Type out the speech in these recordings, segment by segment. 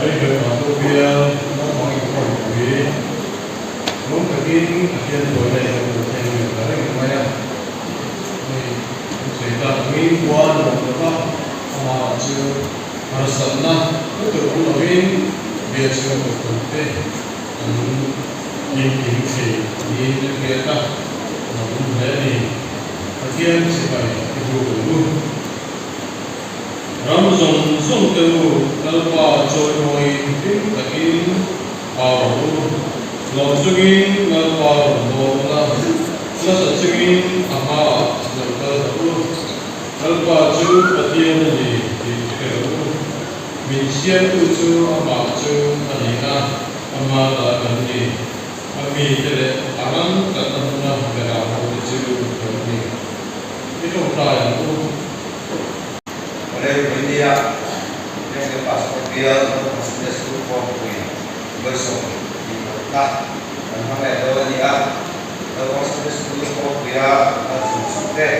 ấy được ở chỗ kia nó có những khoản quý lúc cái thiên tuổi này được thành được cái mai à thì sẽ gặp nghĩ qua được đó mà chưa mà sẵn na cái từ cũng là cái việc chưa được thực tế nhìn kiến thì nhìn cái kia ta nó cũng thế thì cái thiên sẽ phải cái vụ luôn ram zong zong teu kalpa choi noi tin takin aw lo chugin kalpa lo na la sa chugin aha lo kalpa chu pathian ni ti keu min sian tu chu ama chu ani na ama la kan ni ami tere aram katamna kara ho chu kan ni itu ta tu Oleh India, dengan paspor dia sudah cukup punya besok di kota. Dan mana ada dia, kalau sudah cukup punya sudah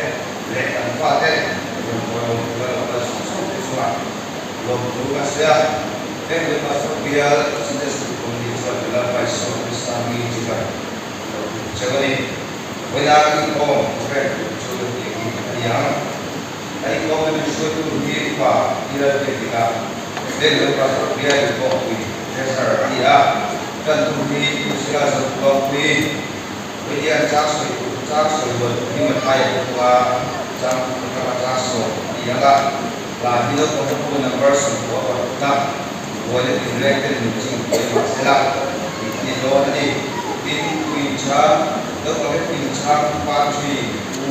lekan paten, kalau sudah semua, belum juga saja. Dengan paspor dia sudah cukup di dalam paspor Islami juga. Jadi, banyak orang sudah yang ai ko me so tu ni pa ira te ka de lo pa so dia ko ku de sa dia kan tu ni sila so ko ku dia cha so lo ni ma thai ko wa cha ka so dia ga la ni lo ko ko na person ko ta wo le directed ni chi ko ma sila ni lo ni tin ku cha lo ko tin cha pa chi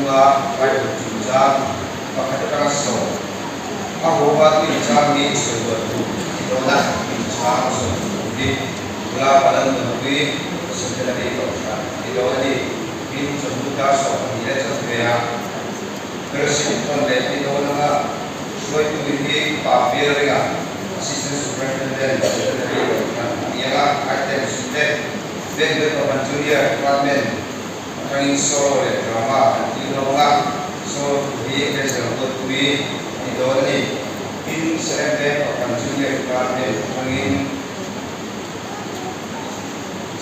nga pa chu cha pakataka so ako ba tu chami so tu ito na cham so di wala pa lang nuwi so tala ni ko ito ni in so buta so ni sa kaya pero si kon le ito na so tu ni pa pier nga assistant superintendent so tala ni ko iya item site then the junior department kang so le drama ito nga so ये कैसे होता हुई इधर ही इन selected और consumer department मंगिन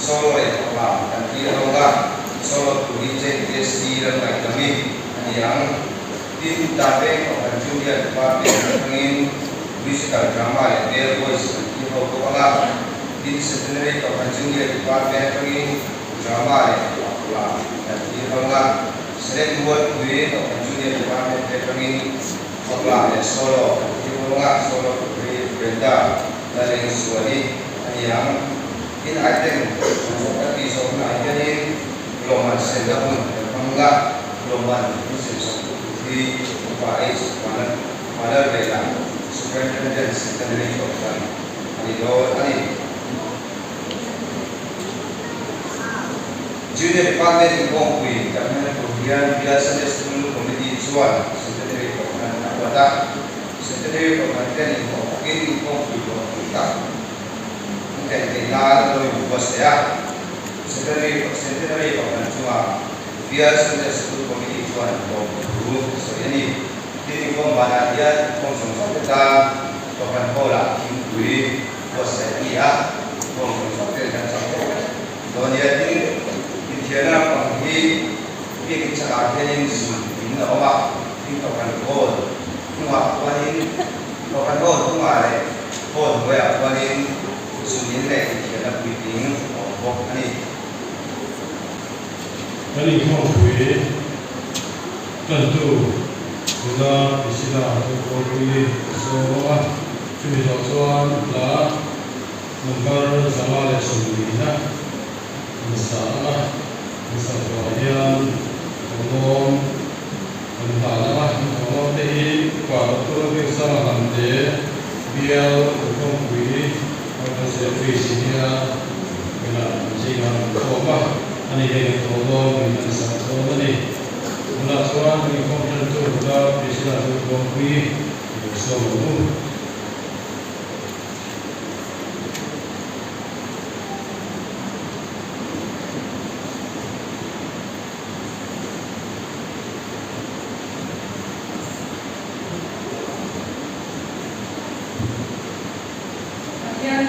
solo है अपना country होगा solo पूरी चेक टेस्टी रंग कमी yang इन ताबे और कंज्यूमर डिपार्टमेंट मंगिन म्यूजिकल ड्रामा है देयर वॉइस ये होगा इन सेकेंडरी और कंज्यूमर डिपार्टमेंट मंगिन ड्रामा है अपना कंट्री होगा select buat duit atau junior department catering sekolah dan solo diulangkan solo berita dari suami yang in item seperti soalnya ini gelombang sedang enggak gelombang musim di Paris pada berita superintendent secondary option itu tadi junior department di Bongkui karena kemudian biasanya sebelum komite jual secretary department anggota secretary department di Bongkui kita mungkin kita lebih bos ya secretary department cuma biasanya sebelum komite jual Bongkui so ini mana dia konsumsi kita bukan pola Bongkui bos ya konsumsi dan sampai dunia ini Kena panggil dia cakap dia yang ini apa ini bukan kod cuma paling bukan kod cuma le kod boleh paling sunyi le kena bikin apa ini mau beli tentu kita bisa untuk beli semua cuma soal lah mungkin sama le sunyi na misalnya misalnya ngomong tentang ngomong tadi kalau kita nanti biar Bongkui atau servisnya kena jangan coba ani dengan ngomong dengan satu ni mula soal ni konten tu kita bisa Bongkui semua Yang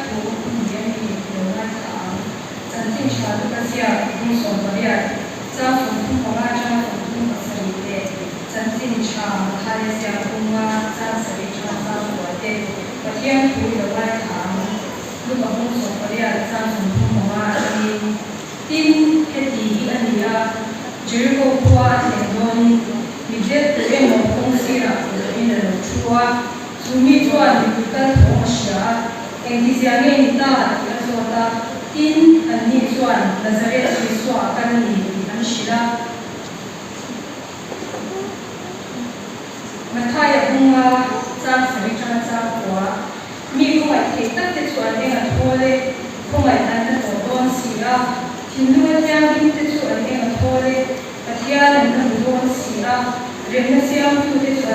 ที่ส่งบริษัทเจ้าฝุ่นทุ่งของราชาฝุ่นทุ่งกับสริเตจันทินชามาทายเสียงว่าเจ้าสริชาเจ้าหัวเตประเทศคุยกับว่าถามลูกของส่งบริษัทเจ้าฝุ่นทุ่งของราชาทินเฮตีอันนี้จูโกพัวเทนโดนมิเดตเอ็มคงสิระอินเดอร์ชัวซูมิจวนมิกัลของเชียเอ็งที่เสียงเงินตาที่จะส่งตาทินอันนี้จวนนาซาเรตที่สวากันนี้อันชิระมาทายพุ่งว่าจ้างสริชาจ้างหัวมีผู้ใหญ่ที่ตั้งแต่ส่วนเองทั่วเลยผู้ใหญ่นั้นจะตัวต้นสีระทินด้วยย่างที่แต่ส่วนเองทั่วเลยปฏิญาณนั้นโดนสีระเรียนเสียงผู้ที่ส่วน